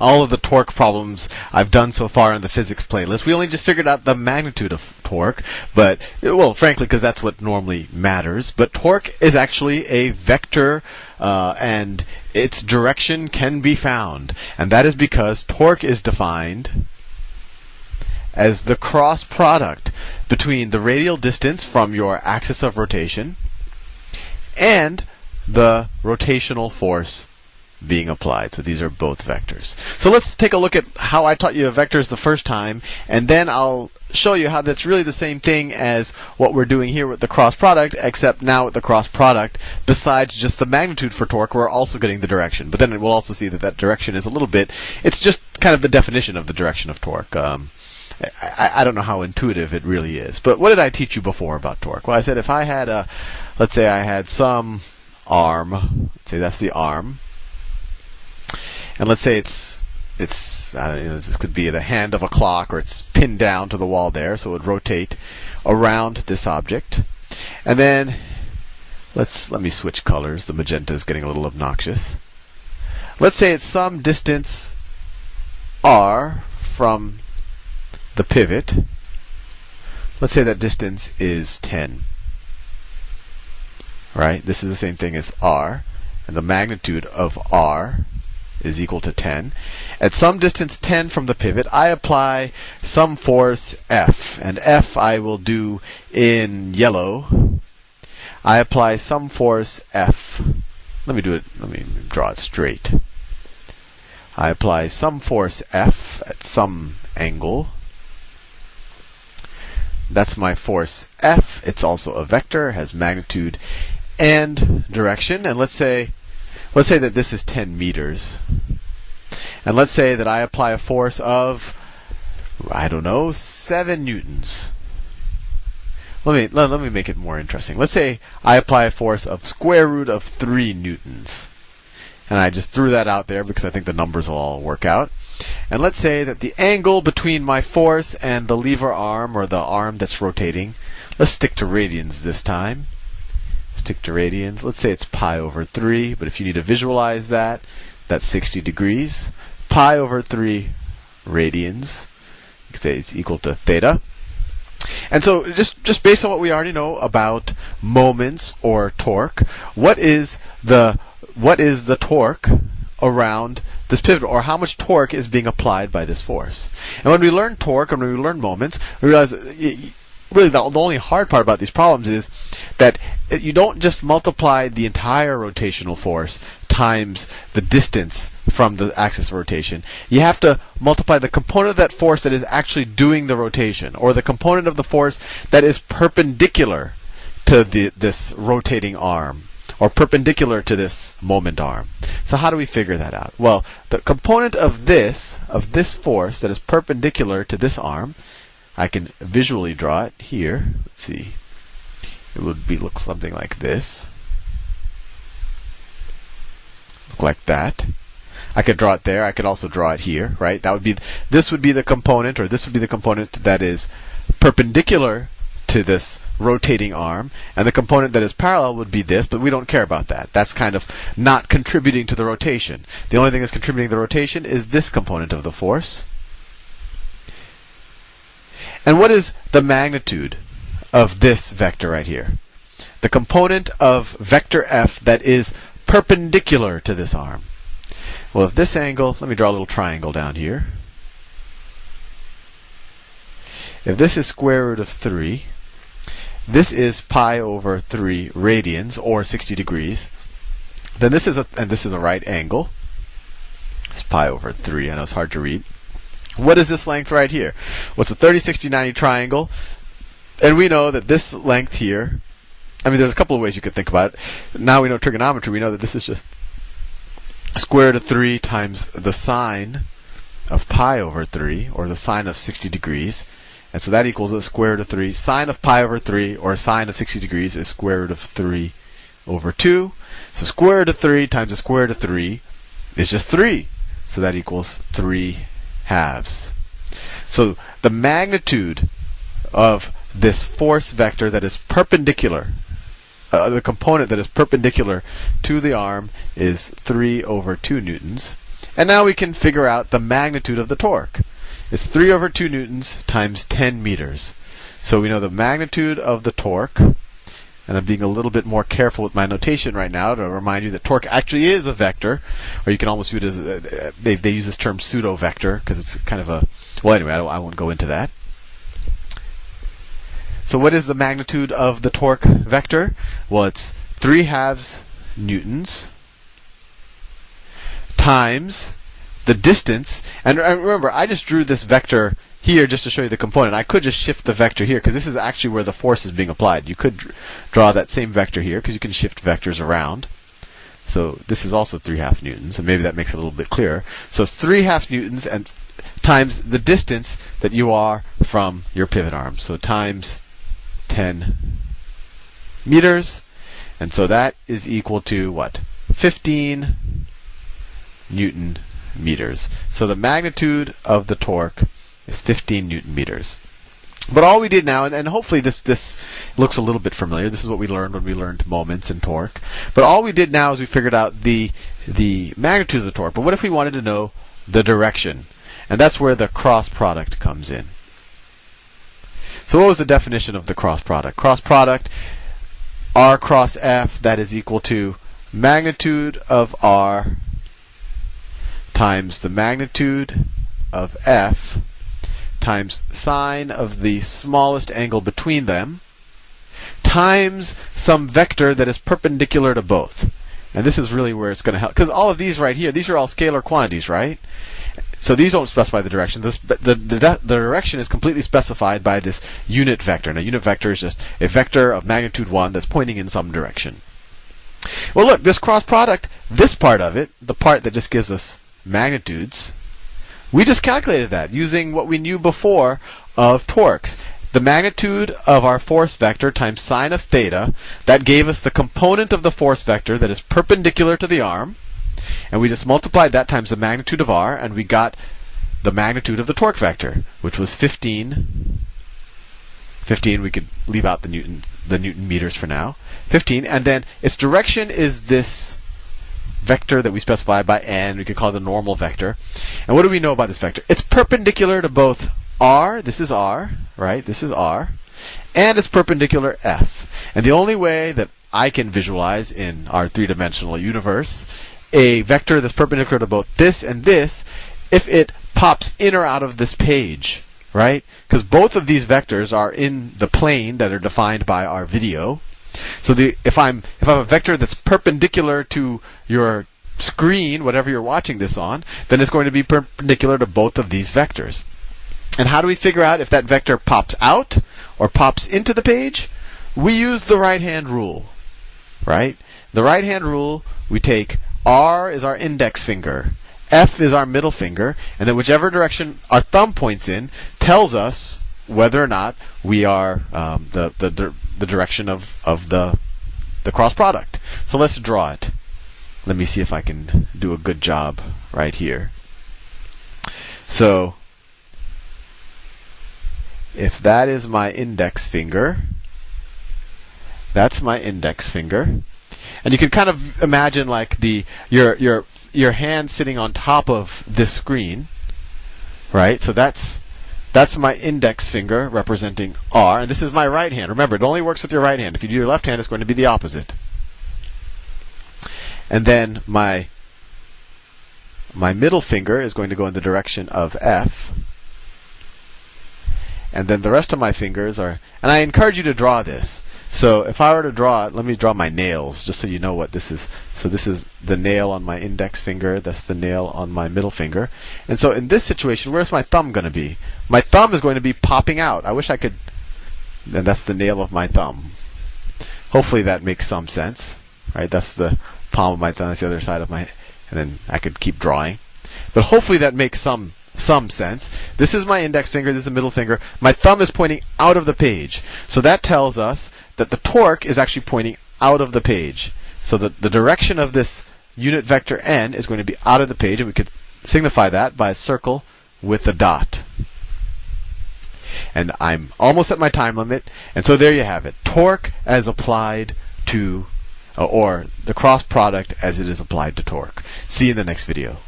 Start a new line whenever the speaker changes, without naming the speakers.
all of the torque problems I've done so far in the physics playlist. We only just figured out the magnitude of torque, but, well, frankly, because that's what normally matters. But torque is actually a vector, and its direction can be found. And that is because torque is defined as the cross product between the radial distance from your axis of rotation and the rotational force being applied. So these are both vectors. So let's take a look at how I taught you vectors the first time, and then I'll show you how that's really the same thing as what we're doing here with the cross product, except now with the cross product, besides just the magnitude for torque, we're also getting the direction. But then we'll also see that that direction is a little bit, it's just kind of the definition of the direction of torque. I don't know how intuitive it really is. But what did I teach you before about torque? Well, I said if I had let's say I had some arm, let's say that's the arm, and let's say it's I don't know, this could be the hand of a clock, or it's pinned down to the wall there, so it would rotate around this object. And then let me switch colors. The magenta is getting a little obnoxious. Let's say it's some distance r from the pivot. Let's say that distance is 10. Right? This is the same thing as r, and the magnitude of r is equal to 10. At some distance 10 from the pivot, I apply some force F, and F I will do in yellow. I apply some force F. Let me draw it straight. I apply some force F at some angle. That's my force F. It's also a vector, has magnitude and direction. And let's say that this is 10 meters. And let's say that I apply a force of, I don't know, 7 newtons. Let me make it more interesting. Let's say I apply a force of square root of 3 newtons. And I just threw that out there because I think the numbers will all work out. And let's say that the angle between my force and the lever arm, or the arm that's rotating, let's stick to radians this time. Stick to radians. Let's say it's pi over 3, but if you need to visualize that, that's 60 degrees. Pi over 3 radians. You could say it's equal to theta. And so just based on what we already know about moments or torque, what is the torque around this pivot, or how much torque is being applied by this force? And when we learn torque and when we learn moments, we realize really the only hard part about these problems is that you don't just multiply the entire rotational force times the distance from the axis of rotation. You have to multiply the component of that force that is actually doing the rotation, or the component of the force that is perpendicular to this rotating arm, or perpendicular to this moment arm. So how do we figure that out? Well, the component of this force that is perpendicular to this arm, I can visually draw it here. Let's see. It would look something like this. Look like that. I could draw it there. I could also draw it here, right? This would be the component, or this would be the component that is perpendicular to this rotating arm, and the component that is parallel would be this, but we don't care about that. That's kind of not contributing to the rotation. The only thing that's contributing to the rotation is this component of the force. And what is the magnitude of this vector right here? The component of vector F that is perpendicular to this arm. Well, if this angle, let me draw a little triangle down here. If this is square root of 3, this is pi over 3 radians, or 60 degrees. Then this is a right angle. It's pi over 3. I know it's hard to read. What is this length right here? Well, it's a 30, 60, 90 triangle. And we know that this length here, there's a couple of ways you could think about it. Now we know trigonometry. We know that this is just square root of 3 times the sine of pi over 3, or the sine of 60 degrees. And so that equals the square root of 3. Sine of pi over 3, or sine of 60 degrees, is square root of 3 over 2. So square root of 3 times the square root of 3 is just 3. So that equals 3/2. So the magnitude of this force vector that is perpendicular, the component that is perpendicular to the arm, is 3 over 2 newtons. And now we can figure out the magnitude of the torque. It's 3 over 2 newtons times 10 meters. So we know the magnitude of the torque, and I'm being a little bit more careful with my notation right now to remind you that torque actually is a vector, or you can almost view it as they use this term pseudo-vector because it's kind of a, well, anyway, I won't go into that. So what is the magnitude of the torque vector? Well, it's 3/2 newtons times the distance. And remember, I just drew this vector here just to show you the component. I could just shift the vector here because this is actually where the force is being applied. You could draw that same vector here because you can shift vectors around. So this is also 3/2 newtons, and maybe that makes it a little bit clearer. So it's 3/2 newtons and times the distance that you are from your pivot arm. So times 10 meters. And so that is equal to what? 15 Newton meters. So the magnitude of the torque is 15 Newton meters. But all we did now, and hopefully this looks a little bit familiar. This is what we learned when we learned moments and torque. But all we did now is we figured out the magnitude of the torque. But what if we wanted to know the direction? And that's where the cross product comes in. So what was the definition of the cross product? Cross product, R cross F, that is equal to magnitude of R times the magnitude of F times sine of the smallest angle between them times some vector that is perpendicular to both. And this is really where it's going to help, because all of these right here, these are all scalar quantities, right? So these don't specify the direction. The direction is completely specified by this unit vector. And a unit vector is just a vector of magnitude 1 that's pointing in some direction. Well, look, this cross product, this part of it, the part that just gives us magnitudes, we just calculated that using what we knew before of torques. The magnitude of our force vector times sine of theta, that gave us the component of the force vector that is perpendicular to the arm. And we just multiplied that times the magnitude of R, and we got the magnitude of the torque vector, which was 15. 15, we could leave out the Newton meters for now. 15, and then its direction is this vector that we specified by n. We could call it a normal vector. And what do we know about this vector? It's perpendicular to both R, this is R, right? This is R, and it's perpendicular F. And the only way that I can visualize in our three-dimensional universe a vector that's perpendicular to both this and this, if it pops in or out of this page, right? Because both of these vectors are in the plane that are defined by our video. So if I have a vector that's perpendicular to your screen, whatever you're watching this on, then it's going to be perpendicular to both of these vectors. And how do we figure out if that vector pops out or pops into the page? We use the right-hand rule, right? The right-hand rule, we take R is our index finger, F is our middle finger, and then whichever direction our thumb points in tells us whether or not we are the direction of the cross product. So let's draw it. Let me see if I can do a good job right here. So if that is my index finger, that's my index finger. And you can kind of imagine like your hand sitting on top of this screen, right? So that's my index finger representing R, and this is my right hand. Remember, it only works with your right hand. If you do your left hand, it's going to be the opposite. And then my middle finger is going to go in the direction of F. And then the rest of my fingers are, and I encourage you to draw this. So if I were to draw it, let me draw my nails, just so you know what this is. So this is the nail on my index finger, that's the nail on my middle finger. And so in this situation, where's my thumb going to be? My thumb is going to be popping out. I wish I could, and that's the nail of my thumb. Hopefully that makes some sense, right? That's the palm of my thumb, that's the other side of my, and then I could keep drawing. But hopefully that makes some sense. This is my index finger, this is the middle finger. My thumb is pointing out of the page. So that tells us that the torque is actually pointing out of the page. So the direction of this unit vector n is going to be out of the page, and we could signify that by a circle with a dot. And I'm almost at my time limit, and so there you have it. Torque as applied to, or the cross product as it is applied to torque. See you in the next video.